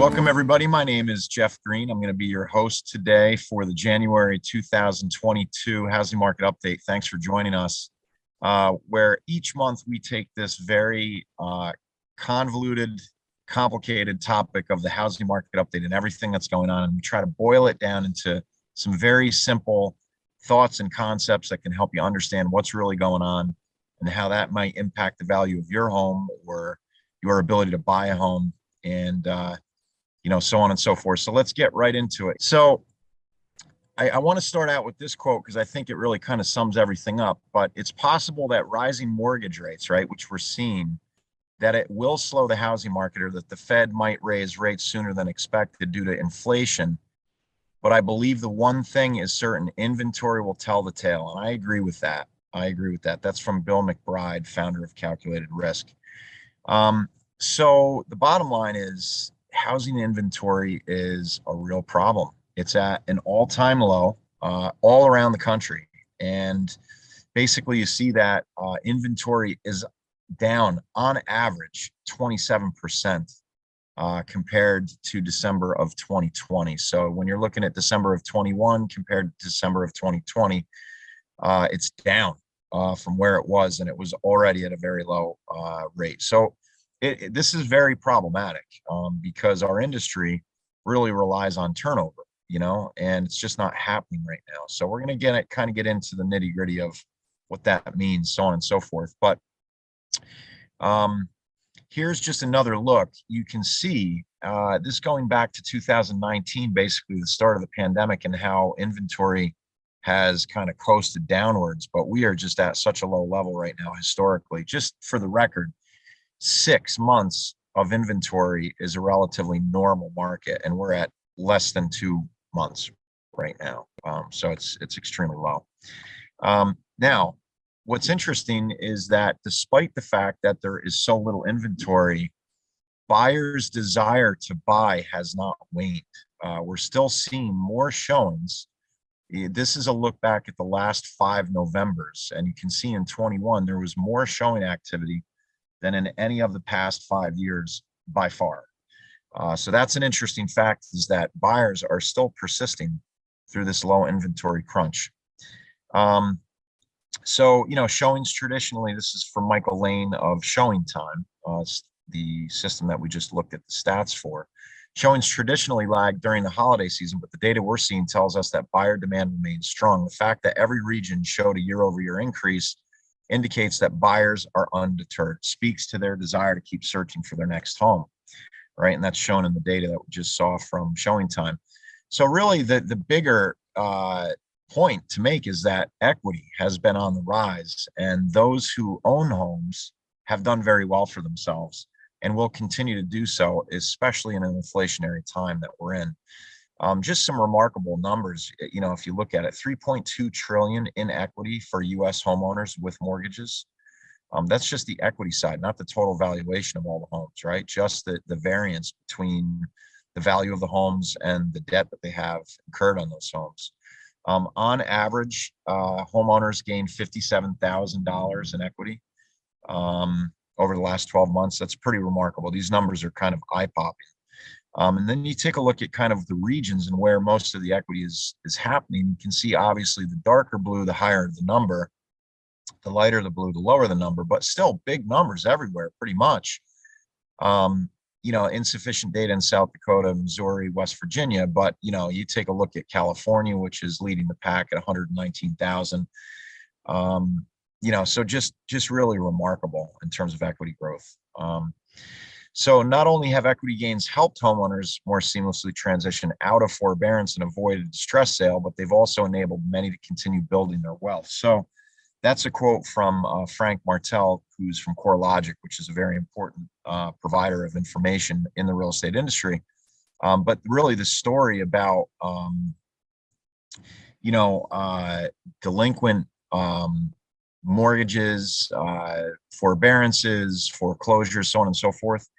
Welcome, everybody. My name is Geoff Green. I'm going to be your host today for the January 2022 Housing Market Update. Thanks for joining us, where each month we take this very convoluted, complicated topic of the housing market update and everything that's going on, and we try to boil it down into some very simple thoughts and concepts that can help you understand what's really going on and how that might impact the value of your home or your ability to buy a home, and so on and so forth. So let's get right into it. So I want to start out with this quote because I think it really kind of sums everything up. But it's possible that rising mortgage rates, right, which we're seeing, that it will slow the housing market, or that the Fed might raise rates sooner than expected due to inflation. But I believe the one thing is certain: inventory will tell the tale. And I agree with that. That's from Bill McBride, founder of Calculated Risk. So the bottom line is housing inventory is a real problem. It's at an all-time low all around the country. And basically you see that inventory is down on average 27% compared to December of 2020. So when you're looking at December of 21 compared to December of 2020, it's down from where it was, and it was already at a very low rate. So this is very problematic because our industry really relies on turnover, and it's just not happening right now. So we're going to get into the nitty gritty of what that means, so on and so forth. But here's just another look. You can see this going back to 2019, basically the start of the pandemic, and how inventory has kind of coasted downwards. But we are just at such a low level right now historically. Just for the record, 6 months of inventory is a relatively normal market, and we're at less than 2 months right now. So it's extremely low. Now, what's interesting is that despite the fact that there is so little inventory, buyers' desire to buy has not waned. We're still seeing more showings. This is a look back at the last 5 Novembers, and you can see in 21 there was more showing activity than in any of the past 5 years by far. So that's an interesting fact, is that buyers are still persisting through this low inventory crunch. So, showings traditionally, this is from Michael Lane of Showing Time. It's the system that we just looked at the stats for. Showings traditionally lag during the holiday season, but the data we're seeing tells us that buyer demand remains strong. The fact that every region showed a year-over-year increase indicates that buyers are undeterred, speaks to their desire to keep searching for their next home, right? And that's shown in the data that we just saw from Showing Time. So really the bigger point to make is that equity has been on the rise, and those who own homes have done very well for themselves and will continue to do so, especially in an inflationary time that we're in. Just some remarkable numbers. If you look at it, 3.2 trillion in equity for U.S. homeowners with mortgages. That's just the equity side, not the total valuation of all the homes, right? Just the variance between the value of the homes and the debt that they have incurred on those homes. On average, homeowners gained $57,000 in equity over the last 12 months. That's pretty remarkable. These numbers are kind of eye-popping. And then you take a look at kind of the regions and where most of the equity is happening. You can see obviously the darker blue, the higher the number, the lighter the blue, the lower the number, but still big numbers everywhere pretty much. Insufficient data in South Dakota, Missouri, West Virginia, but you take a look at California, which is leading the pack at 119,000. So just really remarkable in terms of equity growth. So not only have equity gains helped homeowners more seamlessly transition out of forbearance and avoid a distress sale, but they've also enabled many to continue building their wealth. So that's a quote from Frank Martell, who's from CoreLogic, which is a very important provider of information in the real estate industry. But really the story about, delinquent mortgages, forbearances, foreclosures, so on and so forth,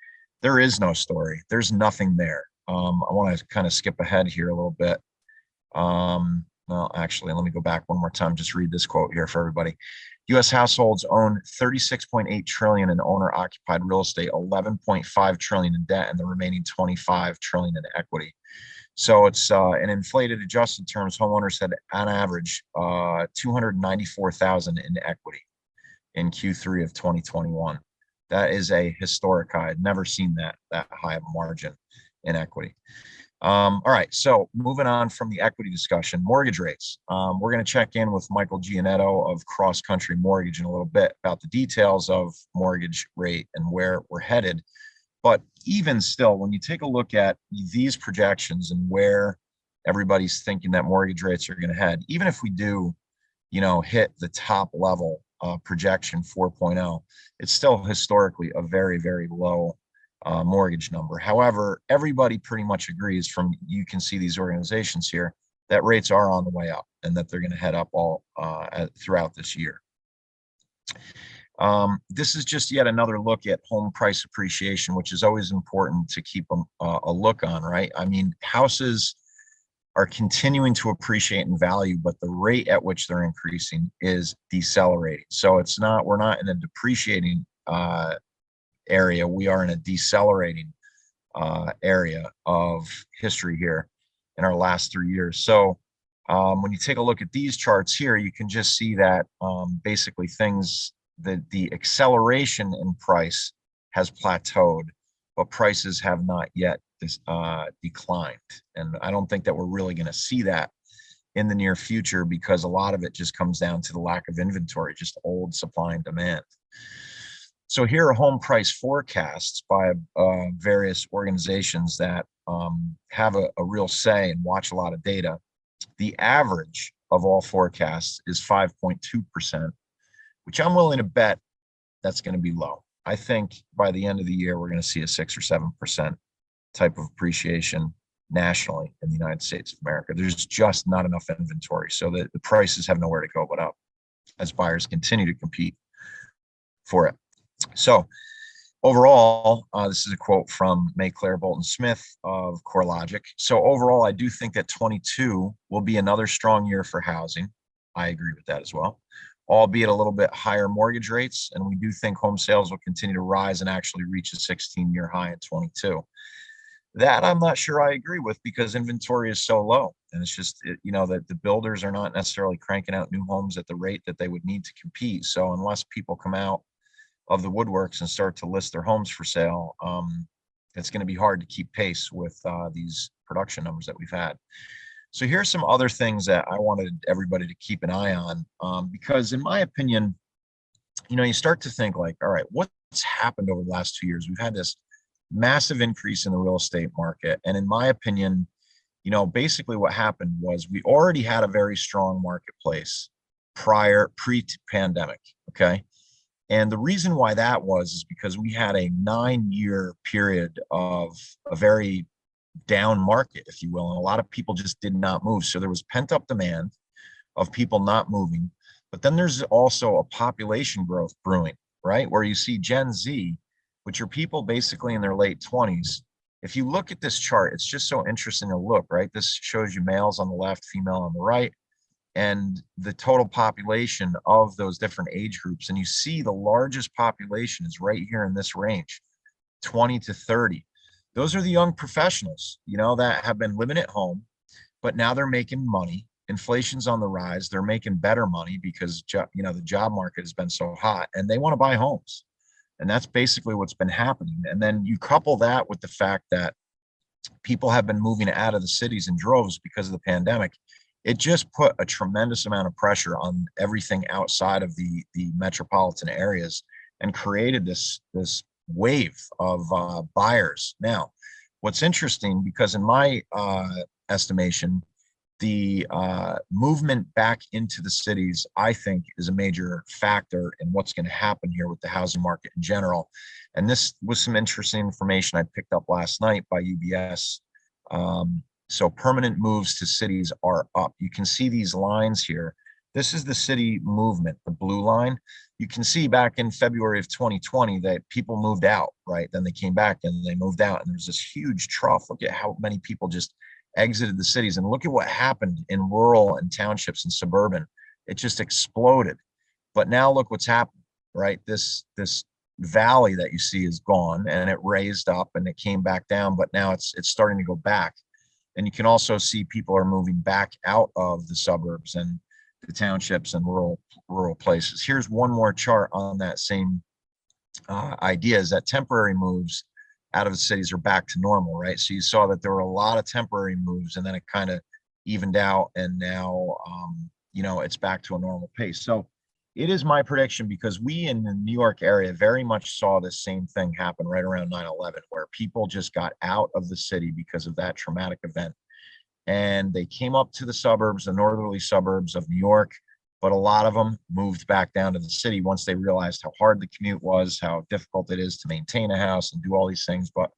there is no story. There's nothing there. I want to kind of skip ahead here a little bit. Well, actually, let me go back one more time, just read this quote here for everybody. U.S. households own 36.8 trillion in owner-occupied real estate, 11.5 trillion in debt, and the remaining 25 trillion in equity. So it's in inflated adjusted terms, homeowners had on average 294,000 in equity in Q3 of 2021. That is a historic high. I'd never seen that high of a margin in equity. All right, so moving on from the equity discussion, mortgage rates. We're going to check in with Michael Giannetto of CrossCountry Mortgage in a little bit about the details of mortgage rate and where we're headed. But even still, when you take a look at these projections and where everybody's thinking that mortgage rates are going to head, even if we do, hit the top level projection 4.0, it's still historically a very, very low mortgage number. However, everybody pretty much agrees you can see these organizations here that rates are on the way up and that they're going to head up all throughout this year. This is just yet another look at home price appreciation, which is always important to keep a look on, right? I mean, houses are continuing to appreciate in value, but the rate at which they're increasing is decelerating. So we're not in a depreciating area. We are in a decelerating area of history here in our last 3 years. So when you take a look at these charts here, you can just see that basically the acceleration in price has plateaued, but prices have not yet declined. And I don't think that we're really going to see that in the near future, because a lot of it just comes down to the lack of inventory, just old supply and demand. So here are home price forecasts by various organizations that have a real say and watch a lot of data. The average of all forecasts is 5.2%, which I'm willing to bet that's going to be low. I think by the end of the year, we're going to see a 6 or 7% type of appreciation nationally in the United States of America. There's just not enough inventory, so that the prices have nowhere to go but up as buyers continue to compete for it. So overall, this is a quote from May Claire Bolton Smith of CoreLogic. So overall, I do think that 22 will be another strong year for housing. I agree with that as well, albeit a little bit higher mortgage rates. And we do think home sales will continue to rise and actually reach a 16-year high in 22. That I'm not sure I agree with, because inventory is so low. And it's just, that the builders are not necessarily cranking out new homes at the rate that they would need to compete. So unless people come out of the woodworks and start to list their homes for sale, it's going to be hard to keep pace with these production numbers that we've had. So here's some other things that I wanted everybody to keep an eye on, because in my opinion, you start to think like, all right, what's happened over the last 2 years? We've had this massive increase in the real estate market. And in my opinion, basically what happened was we already had a very strong marketplace pre-pandemic. Okay. And the reason why that is because we had a 9-year period of a very down market, if you will. And a lot of people just did not move. So there was pent up demand of people not moving. But then there's also a population growth brewing, right? Where you see Gen Z, which are people basically in their late 20s. If you look at this chart, it's just so interesting to look, right? This shows you males on the left, female on the right, and the total population of those different age groups. And you see the largest population is right here in this range, 20 to 30. Those are the young professionals, that have been living at home, but now they're making money. Inflation's on the rise. They're making better money because, the job market has been so hot, and they want to buy homes. And that's basically what's been happening. And then you couple that with the fact that people have been moving out of the cities in droves because of the pandemic. It just put a tremendous amount of pressure on everything outside of the metropolitan areas and created this wave of buyers. Now, what's interesting, because in my estimation, the movement back into the cities, I think, is a major factor in what's going to happen here with the housing market in general. And this was some interesting information I picked up last night by UBS. So permanent moves to cities are up. You can see these lines here. This is the city movement, the blue line. You can see back in February of 2020 that people moved out, right? Then they came back and they moved out, and there's this huge trough. Look at how many people just exited the cities, and look at what happened in rural and townships and suburban. It just exploded. But now look what's happened, right? This valley that you see is gone, and it raised up and it came back down, but now it's starting to go back. And you can also see people are moving back out of the suburbs and the townships and rural places. Here's one more chart on that same idea, is that temporary moves out of the cities are back to normal, right? So you saw that there were a lot of temporary moves, and then it kind of evened out, and now it's back to a normal pace. So it is my prediction, because we in the New York area very much saw this same thing happen right around 9/11, where people just got out of the city because of that traumatic event. And they came up to the suburbs, the northerly suburbs of New York, but a lot of them moved back down to the city once they realized how hard the commute was, how difficult it is to maintain a house and do all these things, but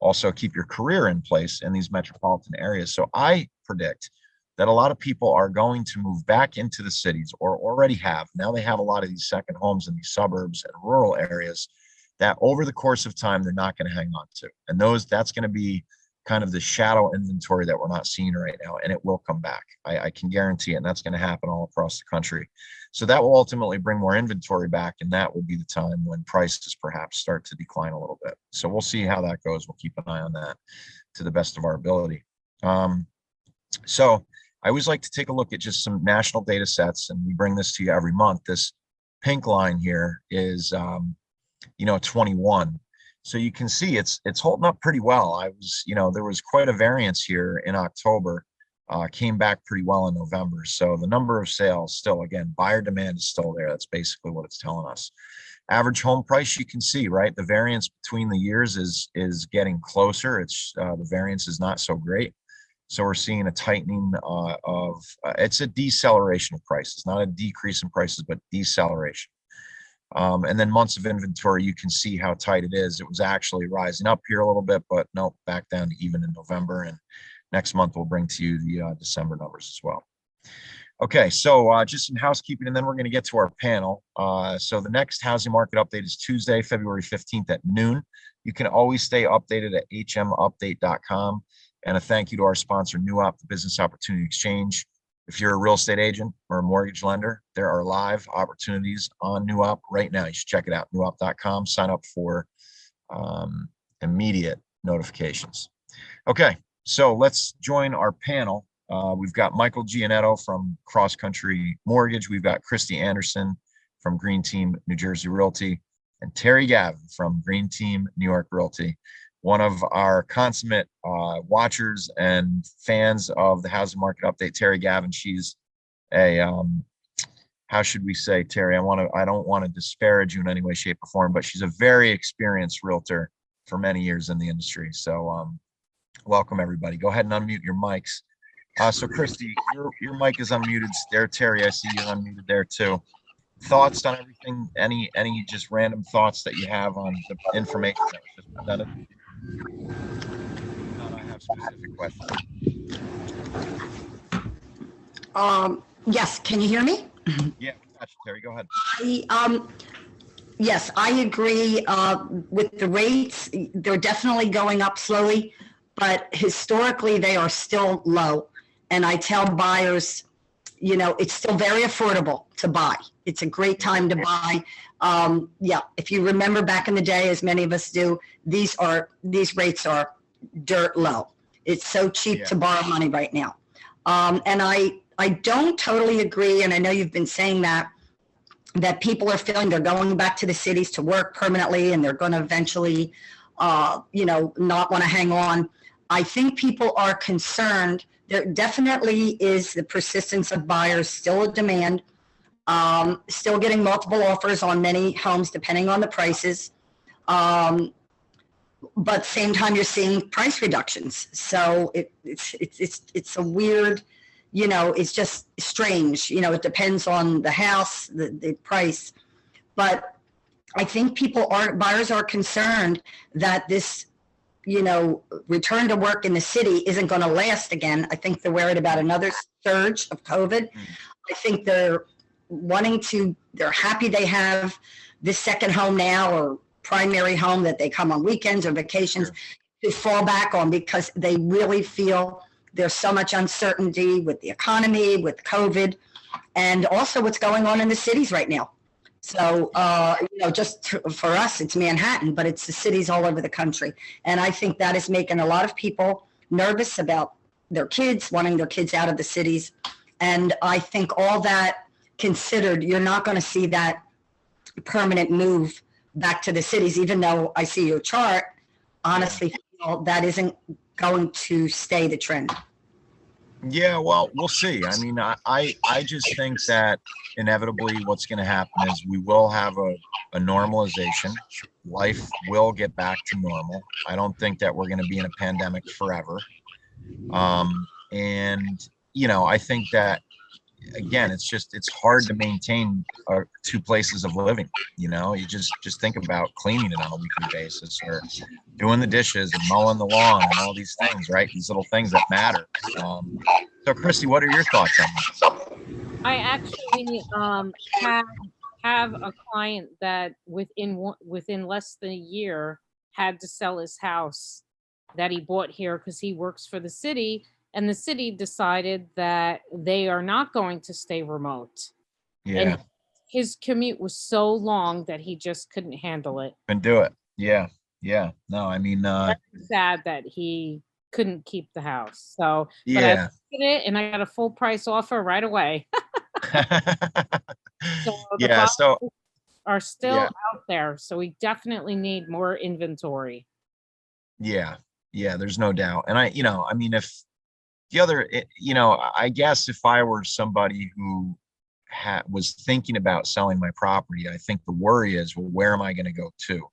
also keep your career in place in these metropolitan areas. So I predict that a lot of people are going to move back into the cities, or already have. Now they have a lot of these second homes in these suburbs and rural areas that over the course of time, they're not going to hang on to. And that's going to be kind of the shadow inventory that we're not seeing right now, and it will come back. I can guarantee it, and that's going to happen all across the country. So that will ultimately bring more inventory back, and that will be the time when prices perhaps start to decline a little bit. So we'll see how that goes. We'll keep an eye on that to the best of our ability. So I always like to take a look at just some national data sets, and we bring this to you every month. This pink line here is 21. So you can see it's holding up pretty well. There was quite a variance here in October, came back pretty well in November. So the number of sales still, again, buyer demand is still there. That's basically what it's telling us. Average home price, you can see, right? The variance between the years is getting closer. The variance is not so great. So we're seeing a tightening it's a deceleration of prices, not a decrease in prices, but deceleration. And then months of inventory, you can see how tight it is. It was actually rising up here a little bit, but nope, back down to even in November. And next month, we'll bring to you the December numbers as well. Okay, so just some housekeeping, and then we're going to get to our panel. So the next housing market update is Tuesday, February 15th at noon. You can always stay updated at hmupdate.com. And a thank you to our sponsor, NewOp, the Business Opportunity Exchange. If you're a real estate agent or a mortgage lender, there are live opportunities on NewOp right now. You should check it out, newop.com. Sign up for immediate notifications. Okay, so let's join our panel. We've got Michael Giannetto from CrossCountry Mortgage. We've got Kristi Anderson from Green Team New Jersey Realty, and Terry Gavan from Green Team New York Realty. One of our consummate watchers and fans of the housing market update, Terry Gavan. She's a, how should we say, Terry? I don't want to disparage you in any way, shape, or form, but she's a very experienced realtor for many years in the industry. So welcome, everybody. Go ahead and unmute your mics. So Kristi, your mic is unmuted there. Terry, I see you're unmuted there too. Thoughts on everything? Any just random thoughts that you have on the information that was just presented? I have specific questions. Yes, can you hear me? Yeah, gotcha, Terry, go ahead. Yes, I agree with the rates. They're definitely going up slowly, but historically they are still low. And I tell buyers, it's still very affordable to buy. It's a great time to buy. If you remember back in the day, as many of us do, these rates are dirt low. It's so cheap to borrow money right now. And I don't totally agree, and I know you've been saying that people are feeling they're going back to the cities to work permanently, and they're going to eventually, not want to hang on. I think people are concerned. There definitely is the persistence of buyers, still a demand, still getting multiple offers on many homes depending on the prices. But at the same time, you're seeing price reductions. So it's a weird, it's just strange. It depends on the house, the price. But I think buyers are concerned that this, return to work in the city isn't going to last again. I think they're worried about another surge of COVID. I think they're happy they have this second home now, or primary home that they come on weekends or vacations to fall back on, because they really feel there's so much uncertainty with the economy, with COVID, and also what's going on in the cities right now. So, for us, it's Manhattan, but it's the cities all over the country. And I think that is making a lot of people nervous about their kids, wanting their kids out of the cities. And I think all that considered, you're not going to see that permanent move back to the cities, even though I see your chart, honestly, that isn't going to stay the trend. Yeah, well, we'll see. I mean, I just think that inevitably what's going to happen is we will have a normalization. Life will get back to normal. I don't think that we're going to be in a pandemic forever. And, I think that, again, it's hard to maintain two places of living. You just think about cleaning it on a weekly basis, or doing the dishes and mowing the lawn and all these things, right? These little things that matter. So Kristi, what are your thoughts on that? I actually have a client that within less than a year had to sell his house that he bought here because he works for the city, and the city decided that they are not going to stay remote. Yeah. And his commute was so long that he just couldn't handle it. And do it. Yeah. Yeah. No, I mean, That's sad that he couldn't keep the house. So, yeah. But I looked at it and I got a full price offer right away. So the properties are still out there. So we definitely need more inventory. Yeah. Yeah. There's no doubt. And I mean, if the other, I guess if I were somebody who was thinking about selling my property, I think the worry is, well, where am I going to go to?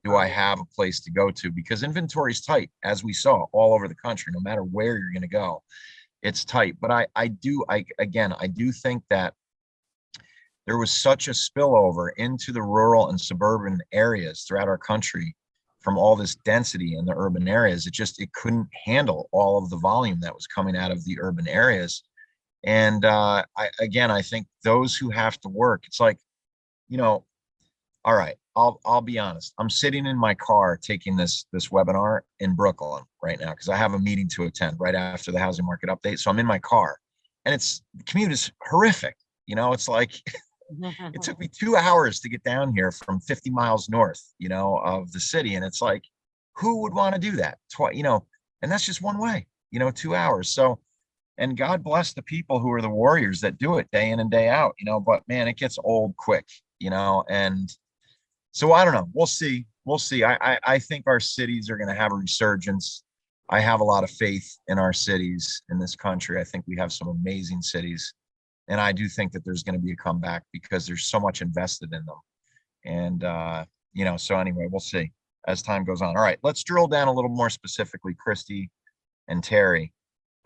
Do I have a place to go to? Because inventory is tight, as we saw all over the country. No matter where you're going to go, it's tight. But I do think that there was such a spillover into the rural and suburban areas throughout our country from all this density in the urban areas. It couldn't handle all of the volume that was coming out of the urban areas. And I think those who have to work, it's like, all right, I'll be honest. I'm sitting in my car taking this webinar in Brooklyn right now because I have a meeting to attend right after the housing market update. So I'm in my car, and the commute is horrific. It's like it took me 2 hours to get down here from 50 miles north, of the city. And it's like, who would want to do that? And that's just one way, 2 hours. So, and God bless the people who are the warriors that do it day in and day out, but man, it gets old quick, and so I don't know. We'll see. I think our cities are going to have a resurgence. I have a lot of faith in our cities in this country. I think we have some amazing cities. And I do think that there's going to be a comeback because there's so much invested in them. And, so anyway, we'll see as time goes on. All right, let's drill down a little more specifically, Kristi and Terry.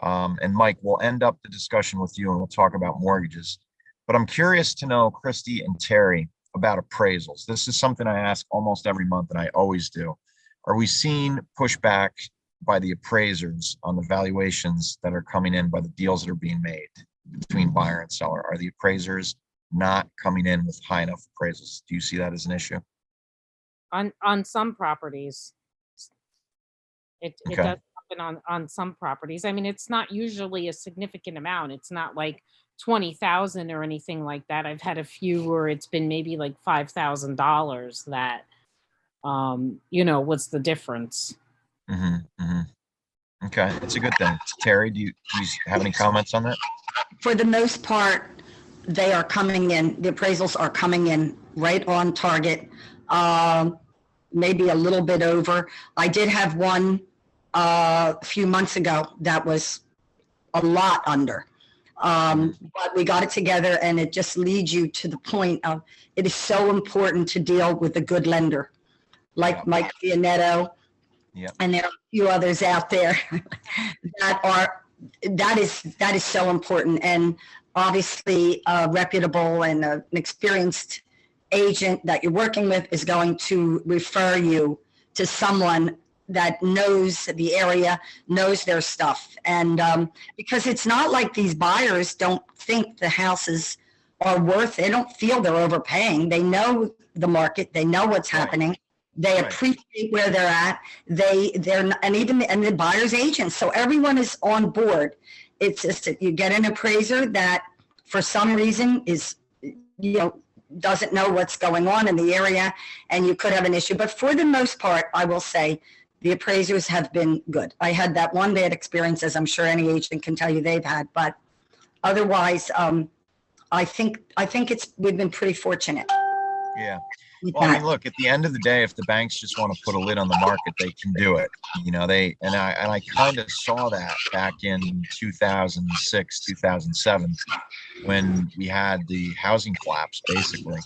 And Mike, we'll end up the discussion with you and we'll talk about mortgages. But I'm curious to know, Kristi and Terry, about appraisals. This is something I ask almost every month, and I always do. Are we seeing pushback by the appraisers on the valuations that are coming in by the deals that are being made between buyer and seller? Are the appraisers not coming in with high enough appraisals? Do you see that as an issue? On some properties, it Okay. does happen on some properties. I mean, it's not usually a significant amount. It's not like 20,000 or anything like that. I've had a few where it's been maybe like $5,000 that, what's the difference? Mm-hmm, mm-hmm. Okay, it's a good thing. Terry, do you have any comments on that? For the most part, they are coming in, the appraisals are coming in right on target, maybe a little bit over. I did have one a few months ago that was a lot under. But we got it together, and it just leads you to the point of it is so important to deal with a good lender like Mike Giannetto. Yeah. And there are a few others out there that is so important. And obviously a reputable and an experienced agent that you're working with is going to refer you to someone that knows the area, knows their stuff. And because it's not like these buyers don't think the houses are worth, they don't feel they're overpaying. They know the market, they know what's happening. They appreciate where they're at. And the buyer's agents. So everyone is on board. It's just that you get an appraiser that for some reason is, doesn't know what's going on in the area, and you could have an issue. But for the most part, I will say the appraisers have been good. I had that one bad experience, as I'm sure any agent can tell you they've had, but otherwise, I think we've been pretty fortunate. Yeah. with Well, I that. mean, look, at the end of the day, if the banks just want to put a lid on the market, they can do it. You know, I kind of saw that back in 2006, 2007, when we had the housing collapse, basically.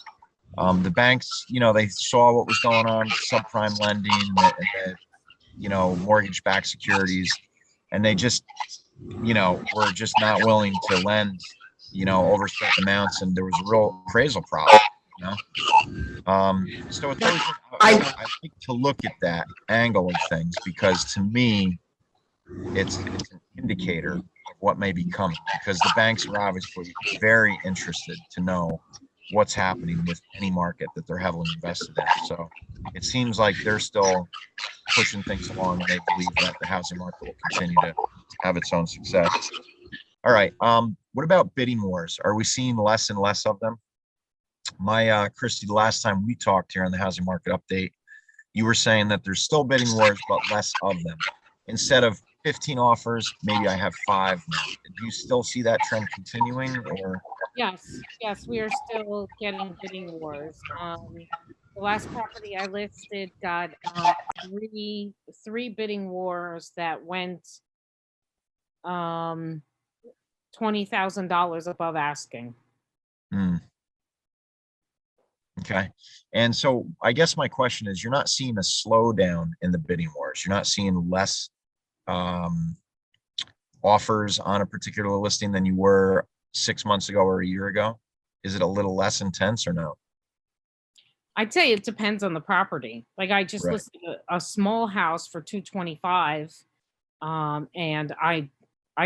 The banks, you know, they saw what was going on, subprime lending and you know, mortgage-backed securities, and they just, you know, were just not willing to lend, you know, over certain amounts, and there was a real appraisal problem, you know. So it's always, I think to look at that angle of things, because to me, it's an indicator of what may be coming, because the banks are obviously very interested to know what's happening with any market that they're heavily invested in. So it seems like they're still pushing things along, and they believe that the housing market will continue to have its own success. All right. What about bidding wars? Are we seeing less and less of them? Kristi, the last time we talked here on the housing market update, you were saying that there's still bidding wars, but less of them. Instead of 15 offers, maybe I have 5 now. Do you still see that trend continuing, or? Yes, we are still getting bidding wars. The last property I listed got three bidding wars that went $20,000 above asking. Okay. And so I guess my question is, you're not seeing a slowdown in the bidding wars. You're not seeing less offers on a particular listing than you were 6 months ago or a year ago. Is it a little less intense or no? I'd say it depends on the property. Like I just listed a small house for $225, and I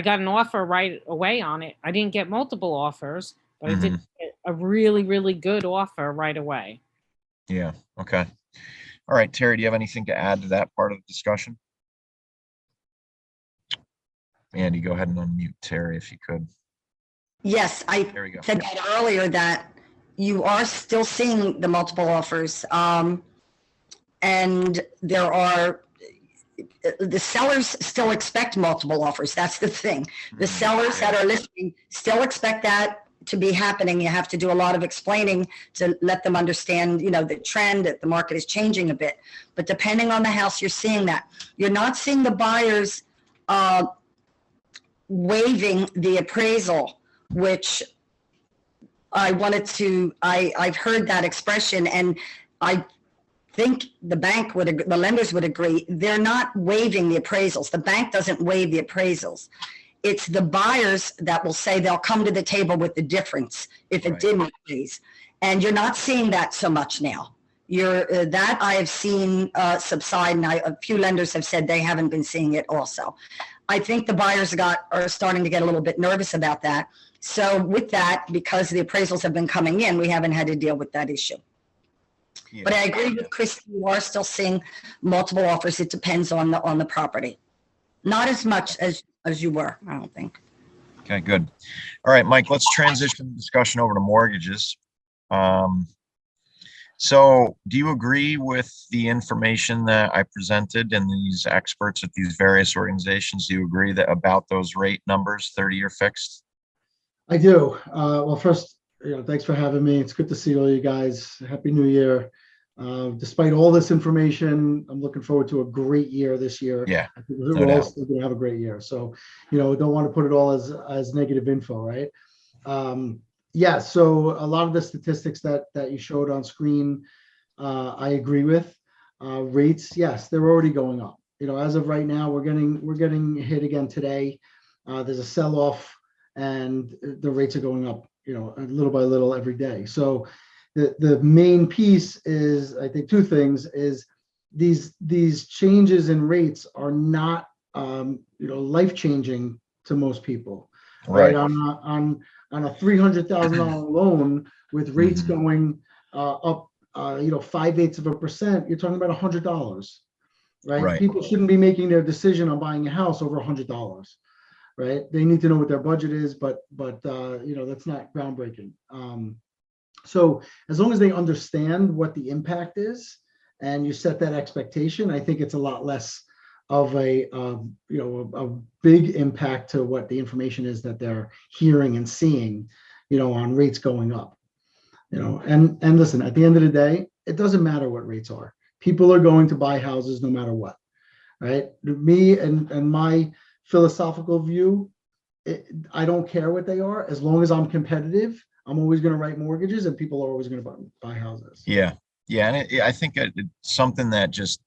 got an offer right away on it. I didn't get multiple offers, but I did get a really, really good offer right away. Yeah. Okay. All right, Terry, do you have anything to add to that part of the discussion? Andy, go ahead and unmute Terry if you could. Yes, I said that earlier, that you are still seeing the multiple offers, and there are, the sellers still expect multiple offers. That's the thing. The sellers that are listing still expect that to be happening. You have to do a lot of explaining to let them understand, you know, the trend, that the market is changing a bit. But depending on the house, you're seeing that. You're not seeing the buyers waiving the appraisal, which I've heard that expression, and I think the lenders would agree. They're not waiving the appraisals. The bank doesn't waive the appraisals. It's the buyers that will say they'll come to the table with the difference if it didn't appraise. And you're not seeing that so much now. That I have seen subside, and a few lenders have said they haven't been seeing it also. I think the buyers are starting to get a little bit nervous about that. So with that, because the appraisals have been coming in, we haven't had to deal with that issue. Yeah. But I agree with Kristi, you are still seeing multiple offers. It depends on the property. Not as much as you were, I don't think. Okay, good. All right, Mike, let's transition the discussion over to mortgages. So do you agree with the information that I presented and these experts at these various organizations? Do you agree that about those rate numbers, 30-year fixed? I do. Well, first, thanks for having me. It's good to see all you guys. Happy New Year. Despite all this information, I'm looking forward to a great year this year. Yeah, I think we're all still going to have a great year. So, don't want to put it all as negative info, right? Yeah, so a lot of the statistics that you showed on screen, I agree with. Rates, yes, they're already going up. As of right now, we're getting hit again today. There's a sell-off, and the rates are going up, little by little every day. So the main piece is, I think, two things: is these changes in rates are not life-changing to most people, right? On a $300,000 loan with rates going up, 0.625%, you're talking about $100, right? People shouldn't be making their decision on buying a house over $100, right? They need to know what their budget is, but that's not groundbreaking. So as long as they understand what the impact is and you set that expectation, I think it's a lot less of a a big impact to what the information is that they're hearing and seeing, on rates going up. And listen, at the end of the day, it doesn't matter what rates are. People are going to buy houses no matter what, right? Me and my philosophical view, I don't care what they are. As long as I'm competitive, I'm always going to write mortgages and people are always going to buy houses. Yeah. Yeah. And I think it's something that just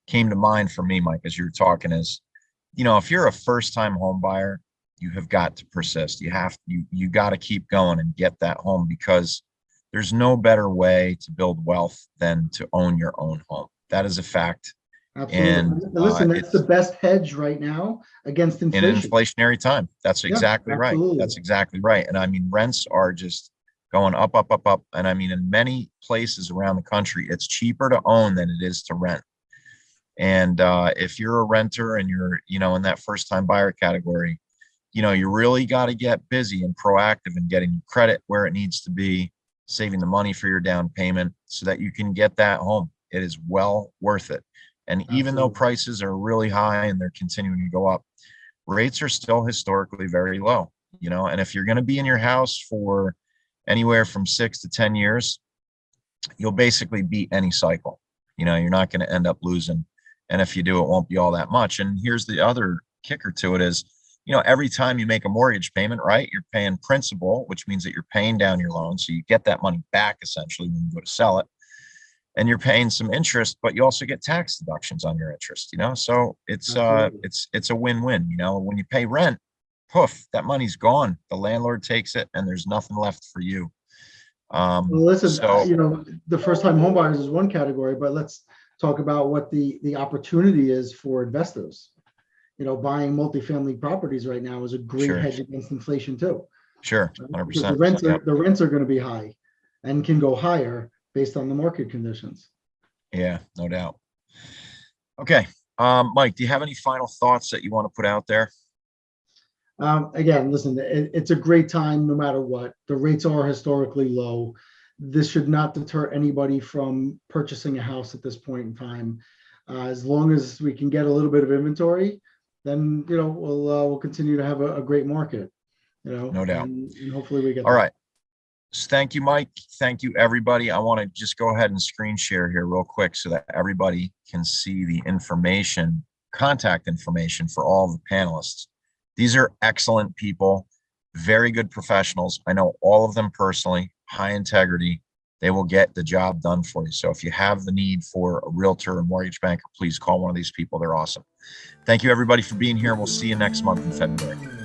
came to mind for me, Mike, as you were talking is, if you're a first time home buyer, you have got to persist. You got to keep going and get that home, because there's no better way to build wealth than to own your own home. That is a fact. Absolutely. And listen, that's the best hedge right now against in inflation. an inflationary time. That's exactly right. Absolutely. That's exactly right. And I mean, rents are just going up, up, up, up. And I mean, in many places around the country, it's cheaper to own than it is to rent. And if you're a renter and you're, in that first time buyer category, you really got to get busy and proactive in getting credit where it needs to be, saving the money for your down payment so that you can get that home. It is well worth it. And even though prices are really high and they're continuing to go up, rates are still historically very low, and if you're going to be in your house for anywhere from 6 to 10 years, you'll basically beat any cycle. You're not going to end up losing. And if you do, it won't be all that much. And here's the other kicker to it is, every time you make a mortgage payment, right, you're paying principal, which means that you're paying down your loan. So you get that money back essentially when you go to sell it. And you're paying some interest, but you also get tax deductions on your interest, so it's a win-win. When you pay rent, poof, that money's gone. The landlord takes it and there's nothing left for you. Well, listen, the first time home buyers is one category, but let's talk about what the opportunity is for investors. Buying multifamily properties right now is a great hedge against inflation too. Sure, 100%. Because the rents are going to be high and can go higher based on the market conditions. Yeah, no doubt. Okay. Mike, do you have any final thoughts that you want to put out there? Again, listen, it's a great time no matter what. The rates are historically low. This should not deter anybody from purchasing a house at this point in time. As long as we can get a little bit of inventory, then, we'll continue to have a great market, No doubt. And hopefully we get all right. Thank you, Mike. Thank you, everybody. I want to just go ahead and screen share here real quick so that everybody can see the information, contact information for all the panelists. These are excellent people, very good professionals. I know all of them personally, high integrity. They will get the job done for you. So if you have the need for a realtor or mortgage banker, please call one of these people. They're awesome. Thank you, everybody, for being here. We'll see you next month in February.